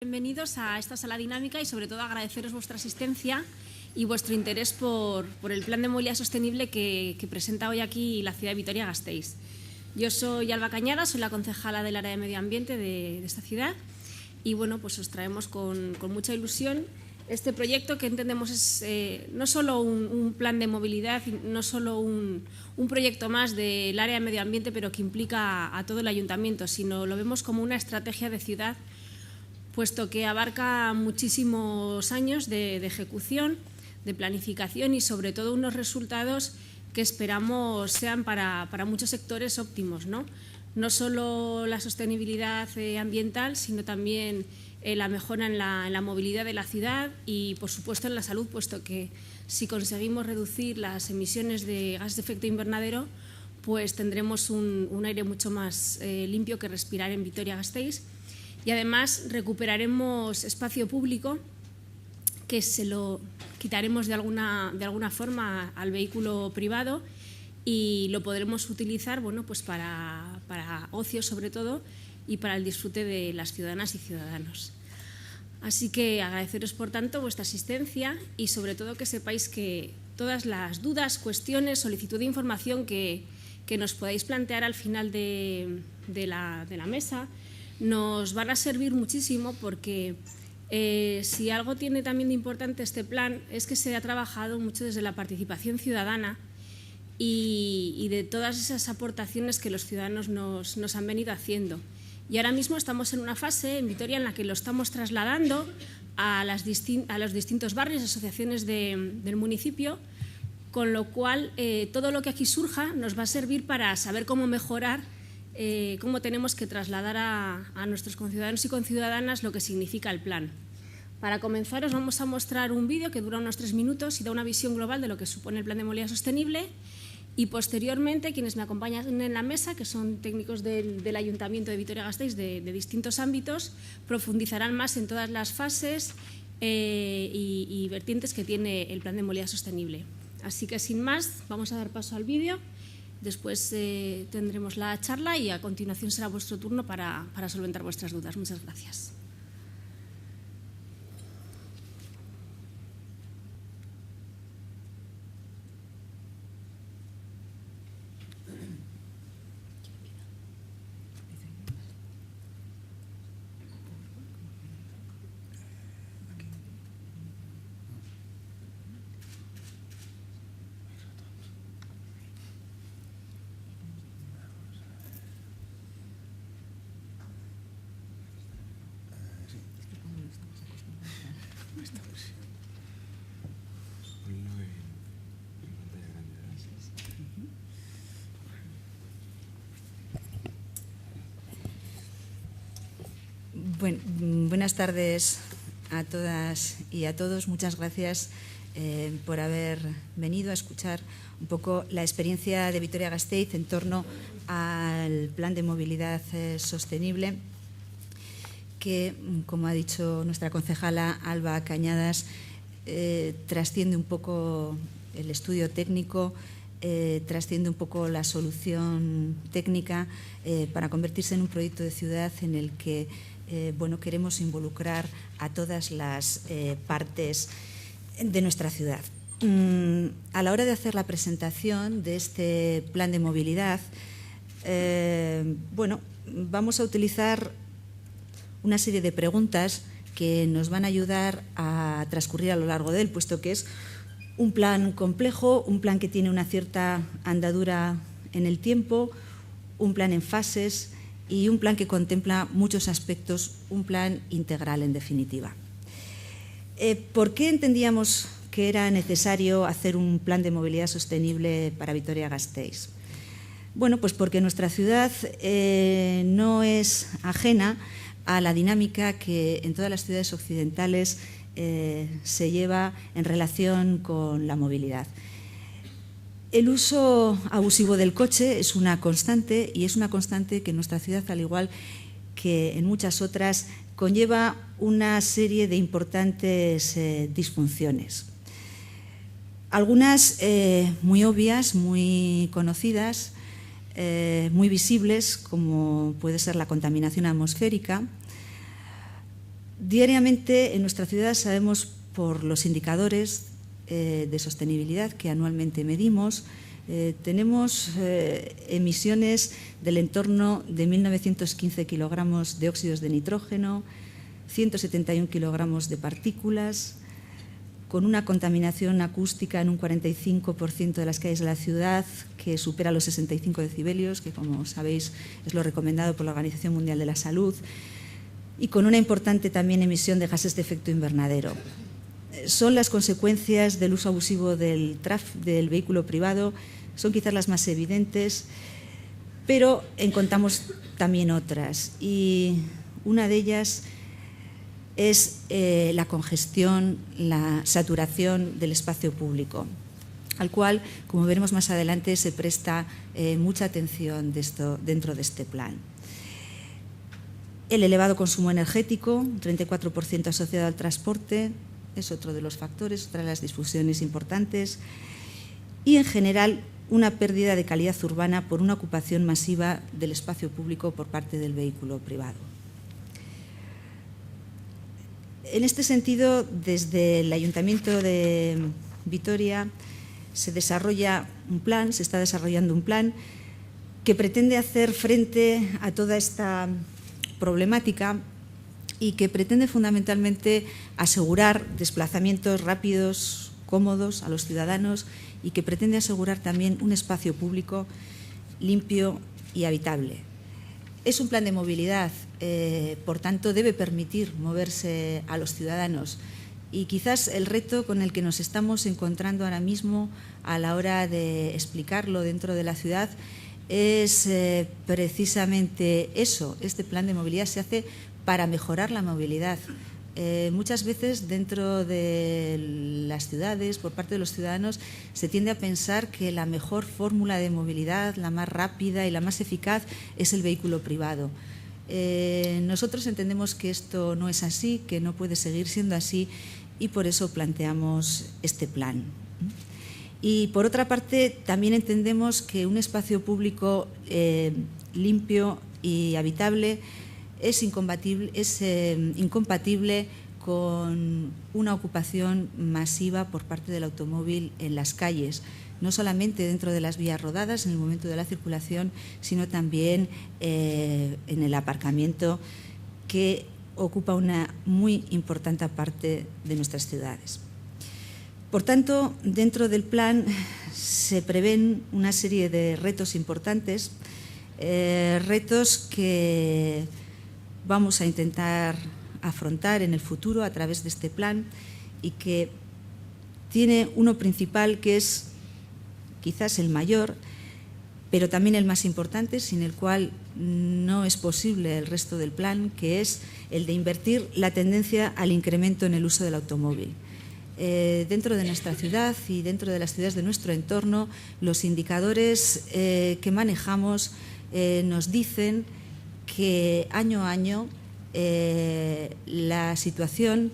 Bienvenidos a esta sala dinámica y sobre todo agradeceros vuestra asistencia y vuestro interés por el plan de movilidad sostenible que presenta hoy aquí la ciudad de Vitoria-Gasteiz. Yo soy Alba Cañadas, soy la concejala del área de medio ambiente de esta ciudad y bueno, pues os traemos con mucha ilusión este proyecto que entendemos es no solo un plan de movilidad, no solo un proyecto más del área de medio ambiente, pero que implica a todo el ayuntamiento, sino lo vemos como una estrategia de ciudad, puesto que abarca muchísimos años de ejecución, de planificación y sobre todo unos resultados que esperamos sean para muchos sectores óptimos, ¿no? No solo la sostenibilidad ambiental, sino también la mejora en la movilidad de la ciudad y, por supuesto, en la salud, puesto que si conseguimos reducir las emisiones de gases de efecto invernadero, pues tendremos un aire mucho más limpio que respirar en Vitoria-Gasteiz. Y además recuperaremos espacio público que se lo quitaremos de alguna forma al vehículo privado y lo podremos utilizar pues para ocio sobre todo y para el disfrute de las ciudadanas y ciudadanos. Así que agradeceros por tanto vuestra asistencia y sobre todo que sepáis que todas las dudas, cuestiones, solicitud de información que nos podáis plantear al final de la mesa nos van a servir muchísimo porque si algo tiene también de importante este plan es que se ha trabajado mucho desde la participación ciudadana y de todas esas aportaciones que los ciudadanos nos han venido haciendo. Y ahora mismo estamos en una fase en Vitoria en la que lo estamos trasladando a los distintos barrios y asociaciones del municipio, con lo cual todo lo que aquí surja nos va a servir para saber cómo mejorar, cómo tenemos que trasladar a nuestros conciudadanos y conciudadanas lo que significa el plan. Para comenzar os vamos a mostrar un vídeo que dura unos 3 minutos y da una visión global de lo que supone el plan de movilidad sostenible y posteriormente quienes me acompañan en la mesa, que son técnicos del Ayuntamiento de Vitoria-Gasteiz de distintos ámbitos, profundizarán más en todas las fases y vertientes que tiene el plan de movilidad sostenible. Así que sin más vamos a dar paso al vídeo. Después tendremos la charla y a continuación será vuestro turno para solventar vuestras dudas. Muchas gracias. Bueno, buenas tardes a todas y a todos. Muchas gracias por haber venido a escuchar un poco la experiencia de Vitoria-Gasteiz en torno al plan de movilidad sostenible que, como ha dicho nuestra concejala Alba Cañadas, trasciende un poco el estudio técnico, trasciende un poco la solución técnica para convertirse en un proyecto de ciudad en el que queremos involucrar a todas las partes de nuestra ciudad. A la hora de hacer la presentación de este plan de movilidad, vamos a utilizar una serie de preguntas que nos van a ayudar a transcurrir a lo largo de él, puesto que es un plan complejo, un plan que tiene una cierta andadura en el tiempo, un plan en fases y un plan que contempla muchos aspectos, un plan integral en definitiva. ¿Por qué entendíamos que era necesario hacer un plan de movilidad sostenible para Vitoria-Gasteiz? Bueno, pues porque nuestra ciudad no es ajena a la dinámica que en todas las ciudades occidentales se lleva en relación con la movilidad. El uso abusivo del coche es una constante y es una constante que en nuestra ciudad, al igual que en muchas otras, conlleva una serie de importantes disfunciones. Algunas muy obvias, muy conocidas, muy visibles, como puede ser la contaminación atmosférica, Diariamente en nuestra ciudad sabemos por los indicadores de sostenibilidad que anualmente medimos, tenemos emisiones del entorno de 1.915 kilogramos de óxidos de nitrógeno, 171 kilogramos de partículas, con una contaminación acústica en un 45% de las calles de la ciudad que supera los 65 decibelios, que como sabéis es lo recomendado por la Organización Mundial de la Salud, y con una importante también emisión de gases de efecto invernadero. Son las consecuencias del uso abusivo del vehículo privado, son quizás las más evidentes, pero encontramos también otras, y una de ellas es la congestión, la saturación del espacio público, al cual, como veremos más adelante, se presta mucha atención dentro de este plan. El elevado consumo energético, 34% asociado al transporte, es otro de los factores, otra de las disfunciones importantes, y en general una pérdida de calidad urbana por una ocupación masiva del espacio público por parte del vehículo privado. En este sentido, desde el Ayuntamiento de Vitoria se está desarrollando un plan que pretende hacer frente a toda esta problemática y que pretende fundamentalmente asegurar desplazamientos rápidos, cómodos a los ciudadanos, y que pretende asegurar también un espacio público limpio y habitable. Es un plan de movilidad, por tanto debe permitir moverse a los ciudadanos, y quizás el reto con el que nos estamos encontrando ahora mismo a la hora de explicarlo dentro de la ciudad es precisamente eso. Este plan de movilidad se hace para mejorar la movilidad. Muchas veces dentro de las ciudades, por parte de los ciudadanos, se tiende a pensar que la mejor fórmula de movilidad, la más rápida y la más eficaz, es el vehículo privado. Nosotros entendemos que esto no es así, que no puede seguir siendo así, y por eso planteamos este plan. Y por otra parte, también entendemos que un espacio público limpio y habitable es incompatible con una ocupación masiva por parte del automóvil en las calles, no solamente dentro de las vías rodadas en el momento de la circulación, sino también en el aparcamiento, que ocupa una muy importante parte de nuestras ciudades. Por tanto, dentro del plan se prevén una serie de retos importantes, retos que vamos a intentar afrontar en el futuro a través de este plan, y que tiene uno principal que es quizás el mayor, pero también el más importante, sin el cual no es posible el resto del plan, que es el de invertir la tendencia al incremento en el uso del automóvil. Dentro de nuestra ciudad y dentro de las ciudades de nuestro entorno, los indicadores que manejamos nos dicen que año a año la situación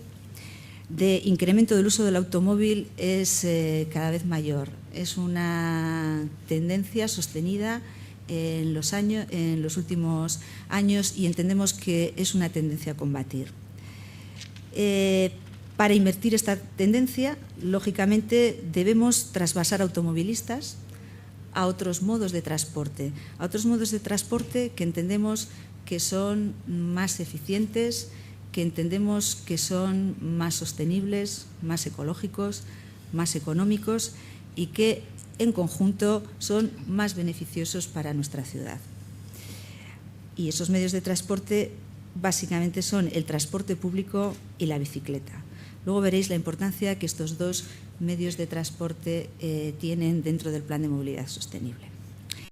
de incremento del uso del automóvil es cada vez mayor. Es una tendencia sostenida en los últimos años, y entendemos que es una tendencia a combatir. Para invertir esta tendencia, lógicamente, debemos trasvasar automovilistas a otros modos de transporte, que entendemos que son más eficientes, que entendemos que son más sostenibles, más ecológicos, más económicos, y que en conjunto son más beneficiosos para nuestra ciudad. Y esos medios de transporte básicamente son el transporte público y la bicicleta. Luego veréis la importancia que estos dos medios de transporte tienen dentro del plan de movilidad sostenible.